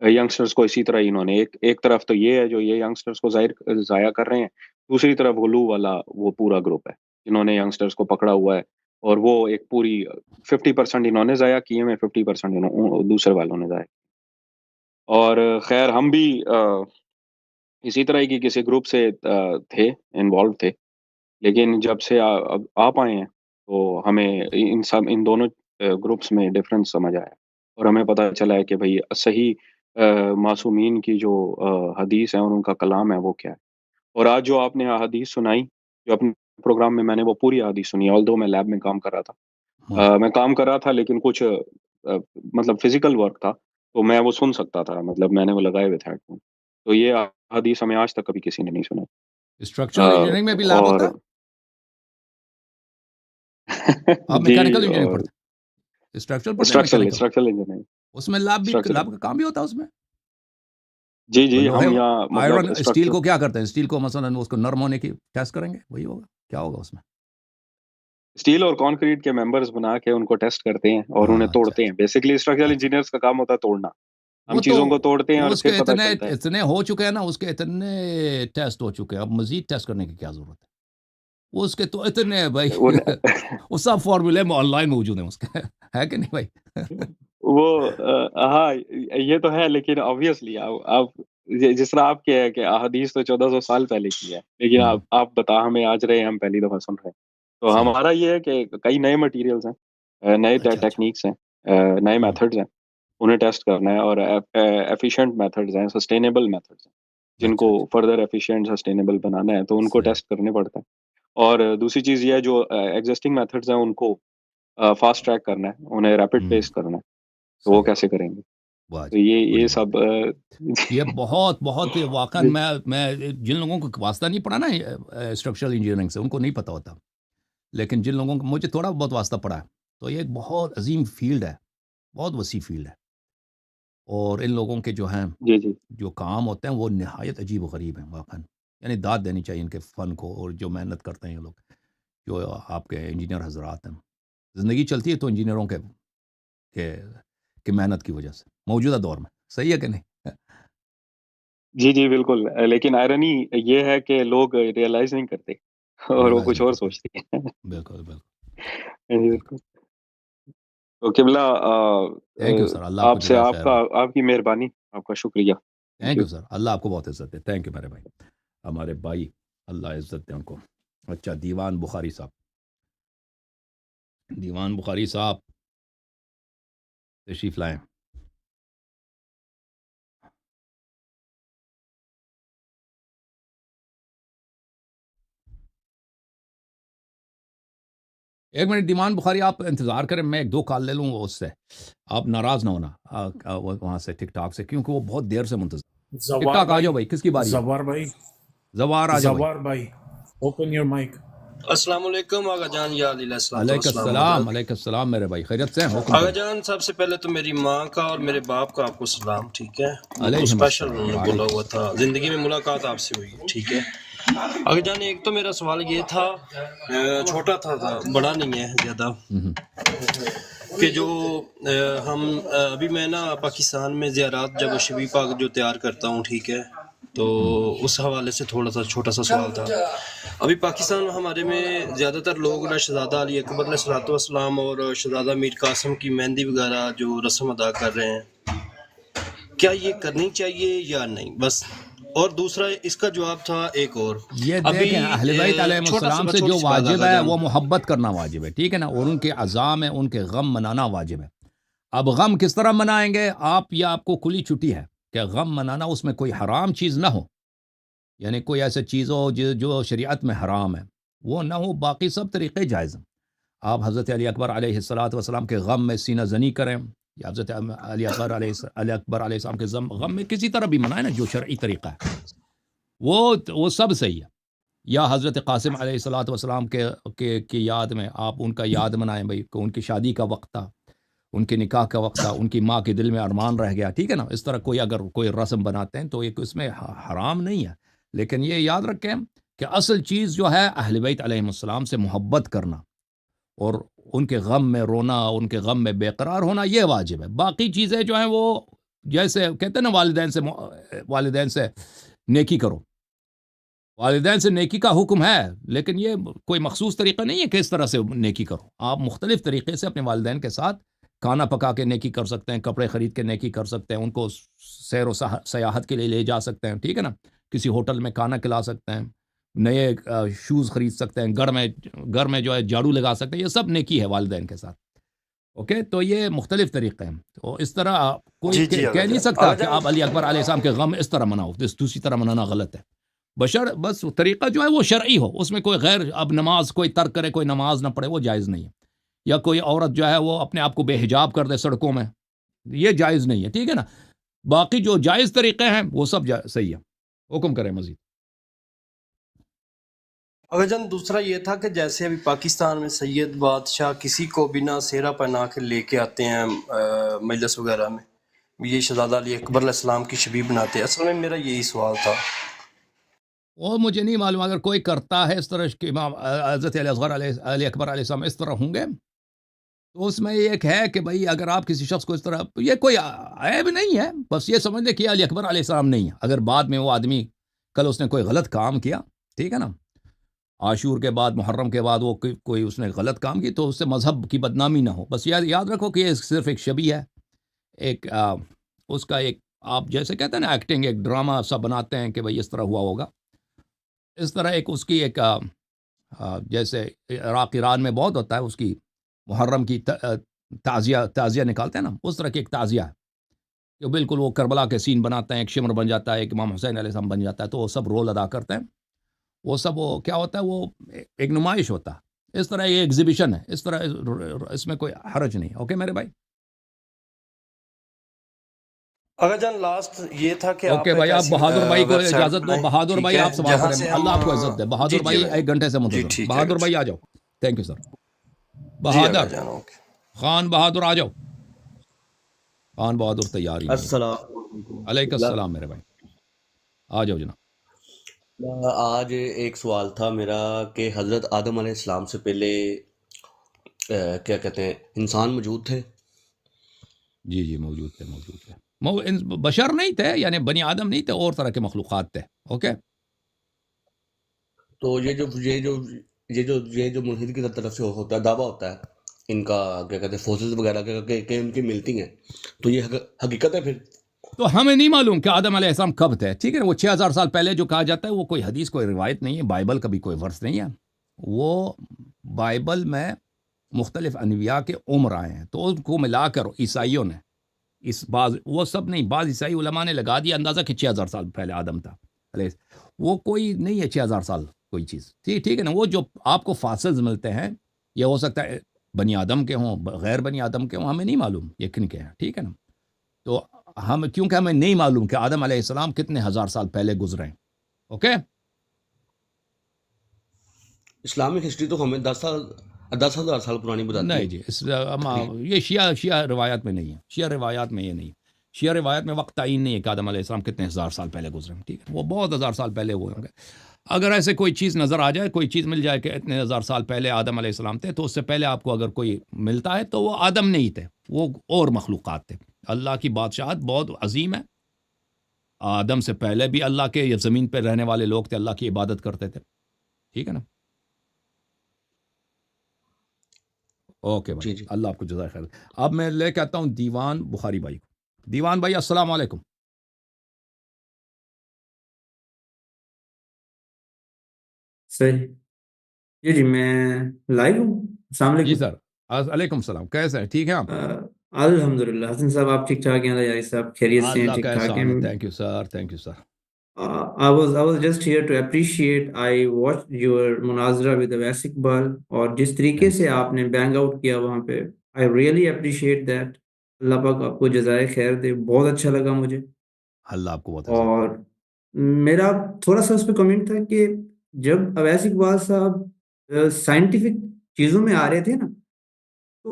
ینگسٹرز کو اسی طرح انہوں نے ایک طرف تو یہ ہے جو یہ ینگسٹرز کو ضائع کر رہے ہیں، دوسری طرف غلو والا وہ پورا گروپ ہے جنہوں نے ینگسٹرز کو پکڑا ہوا ہے، اور وہ ایک پوری 50% انہوں نے ضائع کیے ہوئے، 50% دوسرے والوں نے ضائع، اور خیر ہم بھی اسی طرح کی کسی گروپ سے تھے، انوالو تھے، لیکن جب سے اب آپ آئے ہیں تو ہمیں ان دونوں گروپس میں ڈفرنس سمجھ آیا، اور ہمیں پتہ چلا ہے کہ بھئی صحیح معصومین کی جو حدیث ہے اور ان کا کلام ہے وہ کیا ہے، اور آج جو آپ نے حدیث سنائی، جو اپنے پروگرام میں نے وہ پوری حدیث سنی، آلدو میں لیب میں کام کر رہا تھا، ماشاء میں کام کر رہا تھا لیکن کچھ مطلب فزیکل ورک تھا تو میں وہ سن سکتا تھا، مطلب میں نے وہ لگائے ہوئے تھے ہیڈ فون، تو یہ حدیث ہمیں آج تک کبھی کسی نے نہیں سنا، اللہ، اسٹرکچرل انجینئرنگ میں بھی لیب اور ہوتا ہے؟ آپ جی، میکینیکل انجینئرنگ اور پڑھتے ہیں، اسٹرکچرل پڑھتے ہیں اسٹرکچرل میکینیکل؟ اسٹرکچرل انجینئرنگ، اس میں لیب کا کام بھی ہوتا ہے اس میں؟ جی وہ جی لوہے ہم یہاں مطلب آئرن اسٹیل کو کیا کرتے ہیں؟ اسٹیل کو مثلا اس کو نرم ہونے کی ٹیسٹ کریں گے، وہی ہوگا؟ کیا ہوگا اس میں؟ اسٹیل اور کانکریٹ کے ممبرز بنا کے ان کو ٹیسٹ کرتے ہیں اور انہیں اچھا توڑتے ہیں. بیسیکلی اسٹرکچرل اچھا انجینئرس کا کام ہوتا ہے توڑنا. ہم وہ چیزوں کو توڑتے ہیں اور اس پھر کے پتہ چلتا ہے. اتنے ہو چکے ہیں نا، اس کے اتنے ٹیسٹ ہو چکے ہیں، اب مزید ٹیسٹ کرنے کی کیا ضرورت ہے؟ اس کے تو اتنے بھائی وہ سب فارمولے میں آن لائن موجود ہیں اس کے، ہے کہ نہیں بھائی؟ وہ ہاں یہ تو ہے، لیکن آبویسلی آپ جس طرح آپ کے ہے کہ احادیث تو 1400 سال پہلے کی ہے، لیکن آپ بتا ہمیں آج رہے ہیں، ہم پہلی دفعہ سن رہے ہیں. تو صحیح. ہمارا یہ ہے کہ کئی نئے مٹیریلز ہیں، نئے اچھا ٹیکنیکس ہیں، نئے میتھڈز ہیں، انہیں ٹیسٹ کرنا ہے. اور ایفیشینٹ میتھڈز ہیں، سسٹینیبل میتھڈز ہیں، جن اچھا کو اچھا فردر ایفیشینٹ سسٹینیبل بنانا ہے تو ان کو صحیح. ٹیسٹ کرنے پڑتا ہے. اور دوسری چیز یہ ہے جو ایگزسٹنگ میتھڈز ہیں ان کو فاسٹ ٹریک کرنا ہے، انہیں ریپڈ پیس کرنا ہے. تو وہ صحیح. کیسے کریں گے؟ واہ تو جی، یہ بڑی بات. سب یہ بہت واقعا میں جن لوگوں کو واسطہ نہیں پڑا نا اسٹرکچرل انجینئرنگ سے، ان کو نہیں پتا ہوتا، لیکن جن لوگوں کو مجھے تھوڑا بہت واسطہ پڑا ہے، تو یہ ایک بہت عظیم فیلڈ ہے، بہت وسیع فیلڈ ہے. اور ان لوگوں کے جو ہیں جی جی جو کام ہوتے ہیں وہ نہایت عجیب و غریب ہیں واقعا. یعنی داد دینی چاہیے ان کے فن کو، اور جو محنت کرتے ہیں یہ لوگ، جو آپ کے انجینئر حضرات ہیں. زندگی چلتی ہے تو انجینئروں کے محنت کی وجہ سے موجودہ دور میں. صحیح ہے کہ نہیں؟ جی جی بالکل. لیکن آئرنی یہ ہے کہ لوگ ریئلائز نہیں کرتے اور وہ ریئلائز کچھ نہیں اور کرتے. سوچتے ہیں. بالکل بالکل. جی بالکل. تو قبلہ تھینک یو سر، اللہ آپ کو آپ سے جزائے خیر دے. آپ کی مہربانی، آپ کا شکریہ. تھینک یو سر، اللہ آپ کو بہت عزت دے. تھینک یو میرے بھائی، ہمارے بھائی، اللہ عزت دے ان کو. اچھا، دیوان بخاری صاحب، دیوان بخاری صاحب تشریف لائیں. ایک منٹ دیوان بخاری، آپ انتظار کریں، میں ایک دو کال لے لوں اس سے، آپ ناراض نہ ہونا وہاں سے ٹک ٹاک سے، کیونکہ وہ بہت دیر سے منتظر. ٹک زوار ٹاک آ بھائی، جاؤ بھائی، کس کی باری ہے؟ زوار بھائی، زوار آ جاؤ بھائی. زوار بھائی، اوپن یور مائک. السلام علیکم آغا جان، یا علیہ السلام علیکم السلام السلام. آداب. علیکم السلام میرے بھائی، خیریت سے ہیں؟ حکم آغا کریں. جان سب سے پہلے تو میری ماں کا اور میرے باپ کا آپ کو سلام. ٹھیک ہے، وہ تو علیہم اسپیشل السلام. انہوں نے بولا وعلیکم ہوا تھا، زندگی میں ملاقات آپ سے ہوئی ہے. ٹھیک ہے آغا جان، ایک تو میرا سوال یہ تھا، چھوٹا تھا بڑا نہیں ہے زیادہ، کہ جو ہم ابھی میں نا پاکستان میں زیارات جب شبی پاک جو تیار کرتا ہوں، ٹھیک ہے، تو اس حوالے سے تھوڑا سا چھوٹا سا سوال تھا. ابھی پاکستان ہمارے میں زیادہ تر لوگ نا شہزادہ علی اکبر علیہ الصلوۃ والسلام اور شہزادہ میر قاسم کی مہندی وغیرہ جو رسم ادا کر رہے ہیں، کیا یہ کرنی چاہیے یا نہیں؟ بس. اور دوسرا اس کا جواب تھا ایک اور، یہ ابھی دیکھیں اہل بیت علیہ السلام سے جو چھوٹی سی بات واجب آغا ہے جان. وہ محبت کرنا واجب ہے، ٹھیک ہے نا، اور ان کے عزام ہے، ان کے غم منانا واجب ہے. اب غم کس طرح منائیں گے آپ؟ یا آپ کو کھلی چھٹی ہے کہ غم منانا اس میں کوئی حرام چیز نہ ہو، یعنی کوئی ایسے چیز ہو جو شریعت میں حرام ہے وہ نہ ہو، باقی سب طریقے جائز ہیں. آپ حضرت علی اکبر علیہ السلام کے غم میں سینہ زنی کریں، یا حضرت علی اکبر علیہ السلام کے غم میں کسی طرح بھی منائیں نا، جو شرعی طریقہ ہے وہ سب صحیح ہے. یا حضرت قاسم علیہ السلام کی یاد میں آپ ان کا یاد منائیں بھائی، کہ ان کی شادی کا وقت تھا، ان کے نکاح کا وقت تھا، ان کی ماں کے دل میں ارمان رہ گیا، ٹھیک ہے نا. اس طرح اگر کوئی رسم بناتے ہیں تو ایک اس میں حرام نہیں ہے، لیکن یہ یاد رکھیں کہ اصل چیز جو ہے اہل بیت علیہ السلام سے محبت کرنا اور ان کے غم میں رونا، ان کے غم میں بے قرار ہونا، یہ واجب ہے. باقی چیزیں جو ہیں وہ جیسے کہتے ہیں نا، والدین سے نیکی کرو، والدین سے نیکی کا حکم ہے، لیکن یہ کوئی مخصوص طریقہ نہیں ہے کہ اس طرح سے نیکی کرو. آپ مختلف طریقے سے اپنے والدین کے ساتھ کھانا پکا کے نیکی کر سکتے ہیں، کپڑے خرید کے نیکی کر سکتے ہیں، ان کو سیر و سیاحت کے لیے لے جا سکتے ہیں، ٹھیک ہے نا، کسی ہوٹل میں کھانا کھلا سکتے ہیں، نئے شوز خرید سکتے ہیں، گھر میں جو ہے جھاڑو لگا سکتے ہیں. یہ سب نیکی ہے والدین کے ساتھ. اوکے، تو یہ مختلف طریقے ہیں. تو اس طرح کوئی جی کہہ نہیں سکتا کہ آپ علی اکبر علیہ السلام کے غم اس طرح مناؤ، دوسری طرح منانا غلط ہے. بس طریقہ جو ہے وہ شرعی ہو، اس میں کوئی غیر، اب نماز کوئی ترک کرے، کوئی نماز نہ پڑھے، وہ جائز نہیں ہے. یا کوئی عورت جو ہے وہ اپنے آپ کو بے حجاب کر دے سڑکوں میں، یہ جائز نہیں ہے، ٹھیک ہے نا. باقی جو جائز طریقے ہیں وہ سب صحیح ہے. حکم کریں مزید. اگر جان دوسرا یہ تھا کہ جیسے ابھی پاکستان میں سید بادشاہ کسی کو بنا سہرا پہنا کے لے کے آتے ہیں مجلس وغیرہ میں، یہ شہزادہ علی اکبر علیہ السلام کی شبیہ بناتے ہیں. اصل میں میرا یہی سوال تھا. وہ مجھے نہیں معلوم، اگر کوئی کرتا ہے اس طرح کہ امام حضرت علی اصغر علی اکبر علیہ السلام اس طرح ہوں گے، تو اس میں ایک ہے کہ بھائی اگر آپ کسی شخص کو اس طرح، یہ کوئی عیب نہیں ہے، بس یہ سمجھ لیں کہ علی اکبر علیہ السلام نہیں ہے. اگر بعد میں وہ آدمی کل اس نے کوئی غلط کام کیا، ٹھیک ہے نا، عاشور کے بعد محرم کے بعد وہ کوئی اس نے غلط کام کی، تو اس سے مذہب کی بدنامی نہ ہو. بس یاد رکھو کہ یہ صرف ایک شبیہ ہے، ایک اس کا ایک، آپ جیسے کہتے ہیں نا ایکٹنگ، ایک ڈرامہ سا بناتے ہیں کہ بھائی اس طرح ہوا ہوگا. اس طرح ایک اس کی ایک جیسے عراق ایران میں بہت ہوتا ہے، اس کی محرم کی تعزیہ نکالتے ہیں نا، اس طرح کی ایک تعزیہ ہے کہ بالکل وہ کربلا کے سین بناتے ہیں، ایک شمر بن جاتا ہے، ایک امام حسین علیہ السلام بن جاتا ہے، تو وہ سب رول ادا کرتے ہیں. وہ سب وہ کیا ہوتا ہے، وہ ایک نمائش ہوتا ہے. اس طرح یہ ایگزیبیشن ہے، اس طرح اس میں کوئی حرج نہیں. اوکے میرے بھائی، اگر جان لاسٹ یہ تھا کہ اوکے بھائی، آپ بہادر بھائی کو اجازت دو. بہادر بھائی آپ سوال کریں، اللہ آپ کو عزت دے. بہادر بھائی 1 گھنٹے سے منتظر. بہادر بھائی آ جاؤ. Thank you sir. Bahadur Khan Bahadur آ جاؤ. خان بہادر تیار ہی نہیں. السلام علیکم السلام میرے بھائی، آ جاؤ جناب. آج ایک سوال تھا میرا کہ حضرت آدم علیہ السلام سے پہلے کیا کہتے ہیں انسان موجود تھے؟ جی موجود تھے. بشر نہیں تھے، یعنی بنی آدم نہیں تھے، اور طرح کے مخلوقات تھے. اوکے، تو یہ جو ملحد کی طرف سے ہوتا ہے، دعویٰ ہوتا ہے ان کا کیا کہتے ہیں فورسز وغیرہ کہ ان کی ملتی ہیں، تو یہ حقیقت ہے پھر؟ تو ہمیں نہیں معلوم کہ آدم علیہ السلام کب تھے. ٹھیک ہے، وہ 6000 سال پہلے جو کہا جاتا ہے، وہ کوئی حدیث، کوئی روایت نہیں ہے، بائبل کا بھی کوئی ورس نہیں ہے. وہ بائبل میں مختلف انبیاء کے عمر آئے ہیں، تو ان کو ملا کر عیسائیوں نے وہ سب نہیں، بعض عیسائی علماء نے لگا دیا اندازہ کہ 6000 سال پہلے آدم تھا. وہ کوئی نہیں ہے 6000 سال کوئی چیز. ٹھیک ہے نا. وہ جو آپ کو فاسلز ملتے ہیں، یہ ہو سکتا ہے بنی آدم کے ہوں، غیر بنی آدم کے ہوں، ہمیں نہیں معلوم یہ کن کے ہیں. ٹھیک ہے نا. تو کیونکہ ہمیں نہیں معلوم کہ آدم علیہ السلام کتنے ہزار سال پہلے گزرے ہیں. اوکے، اسلامک ہسٹری تو ہمیں 10,000 سال پرانی بتاتی ہے. نہیں جی، یہ شیعہ روایات میں نہیں ہے. شیعہ روایات میں یہ نہیں ہے. شیعہ روایت میں وقت تعین نہیں ہے کہ آدم علیہ السلام کتنے ہزار سال پہلے گزرے ہیں. ٹھیک ہے، وہ بہت ہزار سال پہلے ہوئے ہوں گے. اگر ایسے کوئی چیز نظر آ جائے، کوئی چیز مل جائے کہ اتنے ہزار سال پہلے آدم علیہ السلام تھے، تو اس سے پہلے آپ کو اگر کوئی ملتا ہے تو وہ آدم نہیں تھے، وہ اور مخلوقات تھے. اللہ کی بادشاہت بہت عظیم ہے. آدم سے پہلے بھی اللہ کے زمین پہ رہنے والے لوگ تھے، اللہ کی عبادت کرتے تھے. ٹھیک ہے نا. اوکے بھائی، جی اللہ آپ کو جزائے خیر. اب میں لے کے آتا ہوں دیوان بخاری بھائی کو. دیوان بھائی السلام علیکم. صحیح جی میں لائیو ہوں. السلام جی علیکم. سر، علیکم السلام. کیسے ہیں؟ ٹھیک ہیں آپ؟ الحمدللہ. حسن صاحب آپ ٹھیک ٹھاک ہیں؟ یاری صاحب خیریت سے ہیں؟ اللہ ٹھیک کا ٹھاک ہیں؟ احسان ہے. Thank you sir, thank you sir. I was just here to appreciate. I watched your مناظرہ with اویس اقبال، اور جس طریقے سے آپ نے بینگ آؤٹ کیا وہاں پہ، I really appreciate that. اللہ پاک آپ کو جزائے خیر دے. بہت اچھا لگا مجھے. اللہ آپ کو بہت. اور میرا تھوڑا سا اس پہ کمنٹ تھا کہ جب اویس اقبال صاحب سائنٹیفک چیزوں میں آ رہے تھے نا، تو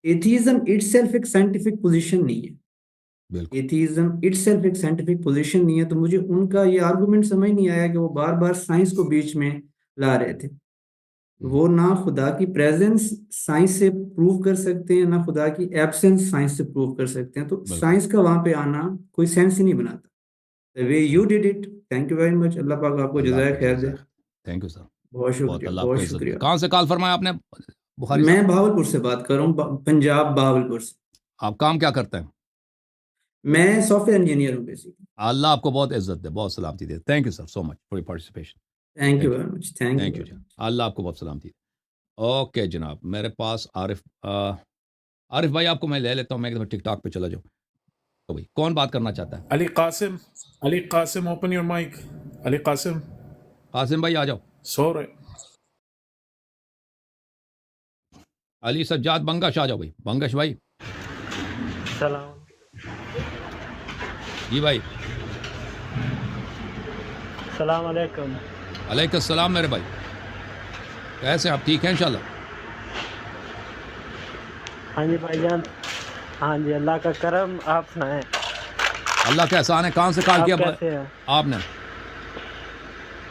ایتھیزم اٹ سیلف ایک سائنٹیفک پوزیشن نہیں ہے. ایتھیزم اٹ سیلف ایک سائنٹیفک پوزیشن نہیں ہے. تو مجھے ان کا یہ آرگومنٹ سمجھ نہیں آیا کہ وہ بار بار سائنس کو بیچ میں لا رہے تھے. وہ نہ خدا کی پریزنس سائنس سے پروو کر سکتے ہیں، نہ خدا کی ایبسنس سائنس سے پروو کر سکتے ہیں. تو سائنس کا وہاں پہ آنا کوئی سینس ہی نہیں بناتا. The way you did it, thank you very much. اللہ پاک آپ کو جزائے خیر دے. تھینک یو سر. بہت شکریہ، بہت شکریہ. کہاں سے کال فرمایا آپ نے بخاری میں صاحب؟ بہاولپور سے بات کر رہا ہوں، پنجاب بہاولپور سے. آپ کام کیا کرتے ہیں؟ میں سافٹ ویئر انجینئر ہوں بیسیکلی. اللہ آپ کو بہت عزت دے، بہت سلامتی دے. Thank you sir so much for your participation. Thank you very much. Thank you. اللہ آپ کو بہت سلامتی دے. اوکے جناب، میرے پاس عارف بھائی آپ کو میں لے لیتا ہوں. میں ایک دفعہ ٹک ٹاک پہ چلا جاؤں. تو بھائی کون بات کرنا چاہتا ہے؟ علی قاسم اوپن یور مائک. علی قاسم بھائی آ جاؤ. سو رہے. علی سجاد بنگش آ جاؤ بھائی. بنگش بھائی. سلام. جی بھائی. السلام علیکم. علیکم السلام میرے بھائی. کیسے آپ؟ ٹھیک ہیں انشاءاللہ؟ ہاں جی بھائی جان. ہاں جی اللہ کا کرم. آپ سنائیں؟ اللہ کا احسان ہے. کہاں سے کال کیا آپ نے؟